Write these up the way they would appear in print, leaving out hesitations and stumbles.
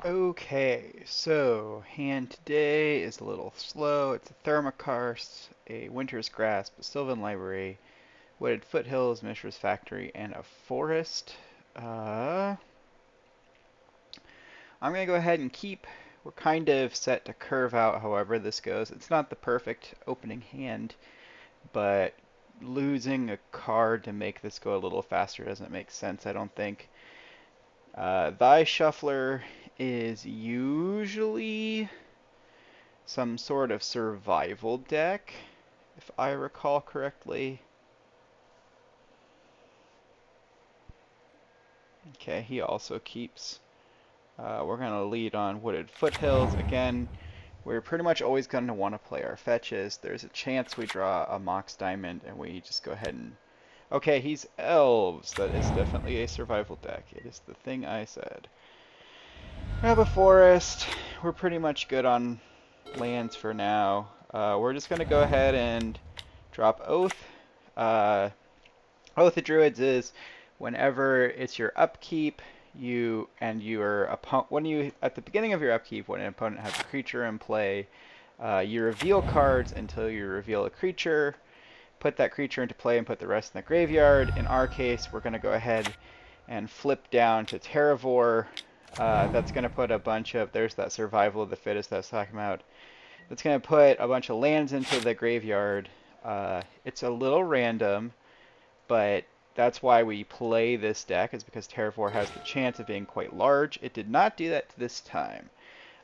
Okay, so hand today is a little slow. It's a Thermokarst, a Winter's Grasp, a Sylvan Library, Wooded Foothills, Mishra's Factory, and a Forest. Uh, I'm gonna go ahead and keep. We're kind of set to curve out however this goes. It's not the perfect opening hand, but losing a card to make this go a little faster doesn't make sense, I don't think. Thy Shuffler is usually some sort of survival deck, if I recall correctly. Okay, he also keeps. We're going to lead on Wooded Foothills. Again, we're pretty much always going to want to play our fetches. There's a chance we draw a Mox Diamond and we just go ahead and... Okay, he's Elves. That is definitely a survival deck. It is the thing I said. We have a Forest. We're pretty much good on lands for now. We're just going to go ahead and drop Oath. Uh, Oath of Druids is whenever it's your upkeep, you and your opponent, when you at the beginning of your upkeep, when an opponent has a creature in play, you reveal cards until you reveal a creature. Put that creature into play and put the rest in the graveyard. In our case, we're going to go ahead and flip down to Terravore. That's going to put a bunch of, there's that survival of the fittest that I was talking about. That's going to put a bunch of lands into the graveyard. It's a little random, but that's why we play this deck, is because Terravore has the chance of being quite large. It did not do that this time.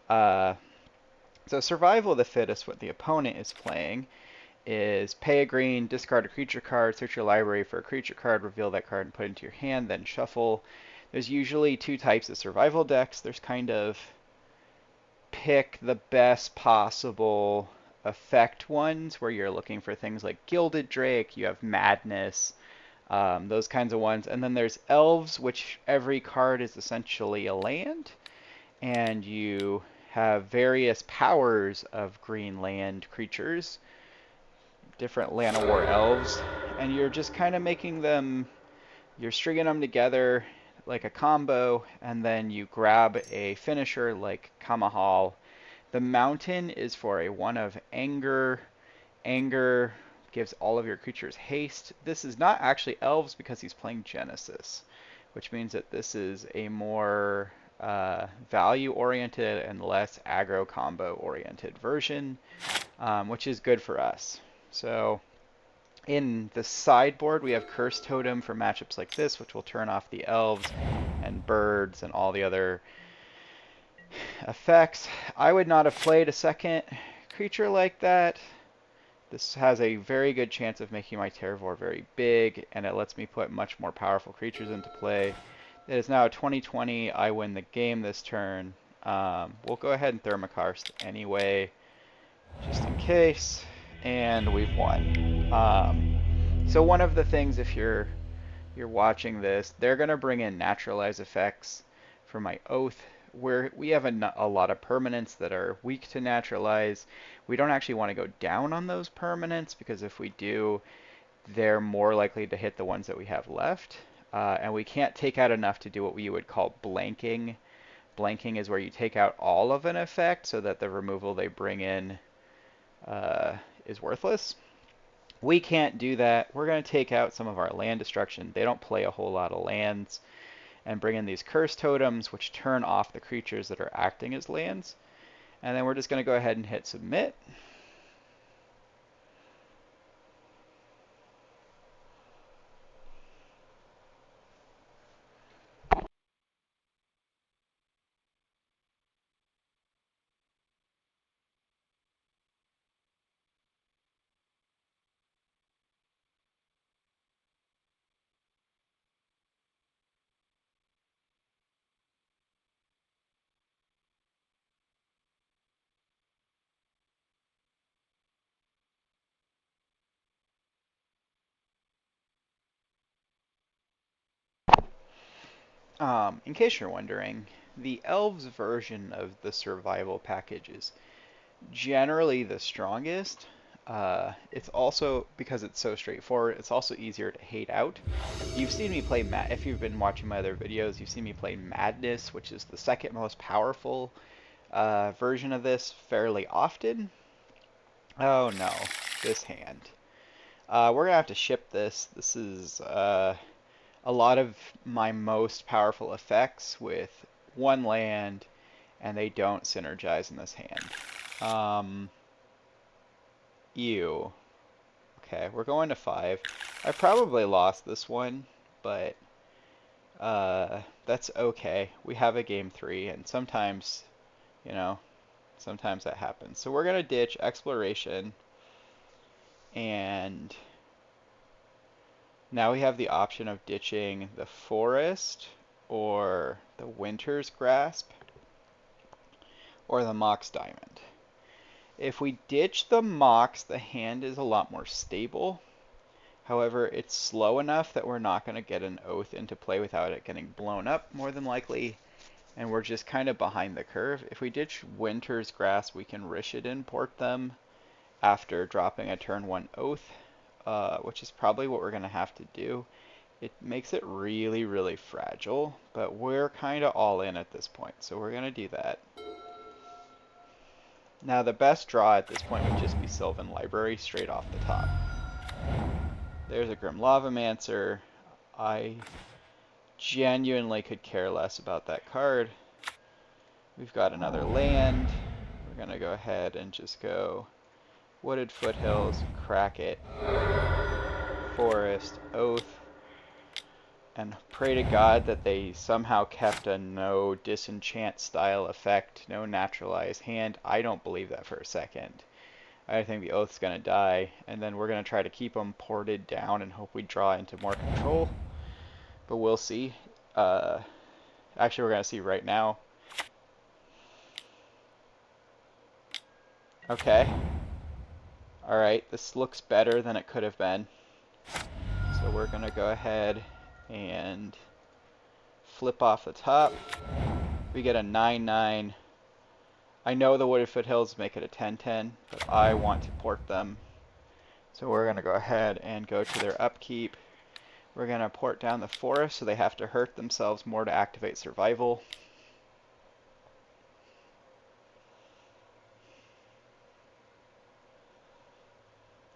Uh, so Survival of the Fittest, what the opponent is playing, is pay a green, discard a creature card, search your library for a creature card, reveal that card and put it into your hand, then shuffle. There's usually two types of survival decks. There's kind of pick the best possible effect ones where you're looking for things like Gilded Drake, you have Madness, those kinds of ones. And then there's Elves, which every card is essentially a land, and you have various powers of green land creatures, different Llanowar Elves, and you're just kind of making them, you're stringing them together like a combo, and then you grab a finisher like Kamahal. The mountain is for a one of anger. Anger gives all of your creatures haste. This is not actually elves because he's playing Genesis, which means that this is a more value oriented and less aggro combo oriented version, which is good for us. So in the sideboard, we have Curse Totem for matchups like this, which will turn off the elves and birds and all the other effects. I would not have played a second creature like that. This has a very good chance of making my Terravore very big, and it lets me put much more powerful creatures into play. It is now 2020. I win the game this turn. We'll go ahead and Thermokarst anyway, just in case, and we've won. So one of the things, if you're watching this, they're gonna bring in naturalize effects for my Oath, where we have a lot of permanents that are weak to naturalize. We don't actually want to go down on those permanents, because if we do, they're more likely to hit the ones that we have left. And we can't take out enough to do what we would call blanking. Blanking is where you take out all of an effect so that the removal they bring in is worthless. We can't do that. We're going to take out some of our land destruction. They don't play a whole lot of lands, and bring in these curse totems, which turn off the creatures that are acting as lands. And then we're just going to go ahead and hit submit. In case you're wondering, the Elves version of the survival package is generally the strongest. It's also, because it's so straightforward, it's also easier to hate out. You've seen me play, if you've been watching my other videos, you've seen me play Madness, which is the second most powerful version of this fairly often. Oh no, this hand. We're gonna have to ship this. This is a lot of my most powerful effects with one land, and they don't synergize in this hand. Ew. Okay, we're going to 5. I probably lost this one, but that's okay. We have a game 3, and sometimes, you know, sometimes that happens. So we're going to ditch Exploration, and now we have the option of ditching the Forest, or the Winter's Grasp, or the Mox Diamond. If we ditch the Mox, the hand is a lot more stable. However, it's slow enough that we're not going to get an Oath into play without it getting blown up, more than likely, and we're just kind of behind the curve. If we ditch Winter's Grasp, we can Rishadan port them after dropping a turn 1 Oath, which is probably what we're going to have to do. It makes it really, really fragile, but we're kind of all in at this point, so we're going to do that. Now, the best draw at this point would just be Sylvan Library straight off the top. There's a Grim Lavamancer. I genuinely could care less about that card. We've got another land. We're going to go ahead and just go Wooded Foothills, crack it, Forest, Oath, and pray to God that they somehow kept a no disenchant style effect, no naturalized hand. I don't believe that for a second. I think the Oath's going to die, and then we're going to try to keep them ported down and hope we draw into more control. But we'll see. Actually, we're going to see right now. Okay. Alright, this looks better than it could have been. So we're going to go ahead and flip off the top. We get a 9/9. I know the Wooded Foothills make it a 10/10, but I want to port them. So we're going to go ahead and go to their upkeep. We're going to port down the Forest, so they have to hurt themselves more to activate Survival.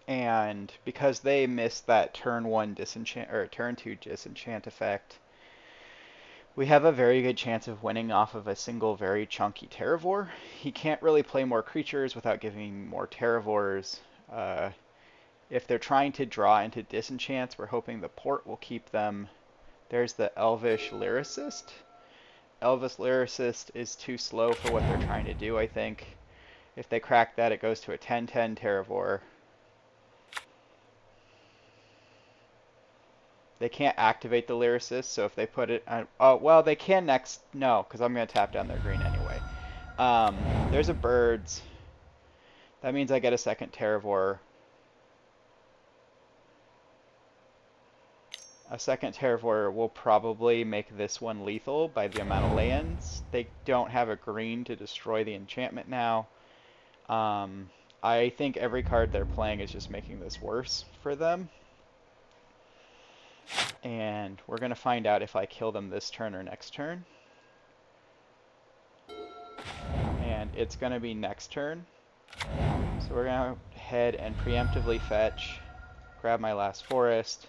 And because they missed that turn 1 disenchant, or turn 2 disenchant effect, we have a very good chance of winning off of a single very chunky Terravore. He can't really play more creatures without giving more Terravores. If they're trying to draw into disenchants, we're hoping the port will keep them. There's the Elvish Lyricist. Elvish Lyricist is too slow for what they're trying to do, I think. If they crack that, it goes to a 10/10 Terravore. They can't activate the Lyricist, so if they put it on... Oh, well, they can next... No, because I'm going to tap down their green anyway. There's a Birds. That means I get a second Terravore. A second Terravore will probably make this one lethal by the amount of lands. They don't have a green to destroy the enchantment now. I think every card they're playing is just making this worse for them. And we're going to find out if I kill them this turn or next turn. And it's going to be next turn. So we're going to head and preemptively fetch, grab my last Forest,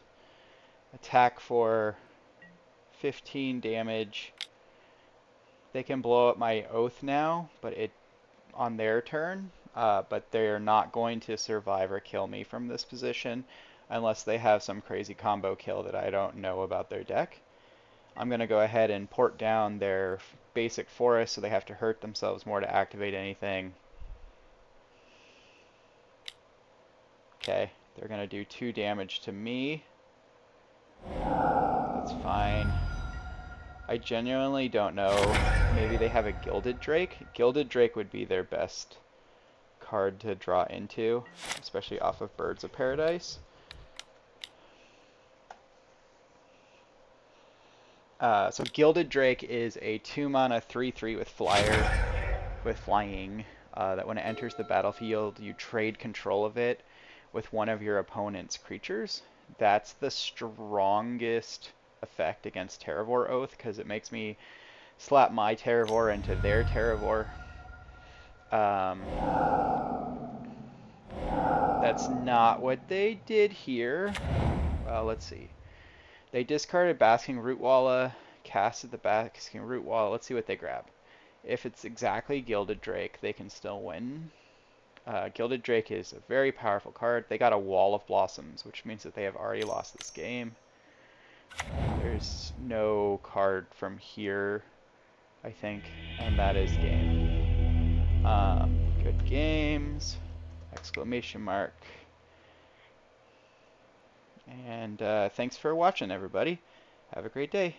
attack for 15 damage. They can blow up my Oath now, but on their turn, but they're not going to survive or kill me from this position unless they have some crazy combo kill that I don't know about their deck. I'm going to go ahead and port down their basic Forest so they have to hurt themselves more to activate anything. Okay, they're going to do 2 damage to me. That's fine. I genuinely don't know. Maybe they have a Gilded Drake. Gilded Drake would be their best card to draw into, especially off of Birds of Paradise. So Gilded Drake is a 2-mana 3/3 with flyer, with flying, that when it enters the battlefield, you trade control of it with one of your opponent's creatures, that's the strongest effect against Terravore Oath, because it makes me slap my Terravore into their Terravore. That's not what they did here. Well, let's see. They discarded Basking Rootwalla, casted the Basking Rootwalla. Let's see what they grab. If it's exactly Gilded Drake, they can still win. Gilded Drake is a very powerful card. They got a Wall of Blossoms, which means that they have already lost this game. There's no card from here, I think, and that is game. Good games! Exclamation mark. And thanks for watching, everybody. Have a great day.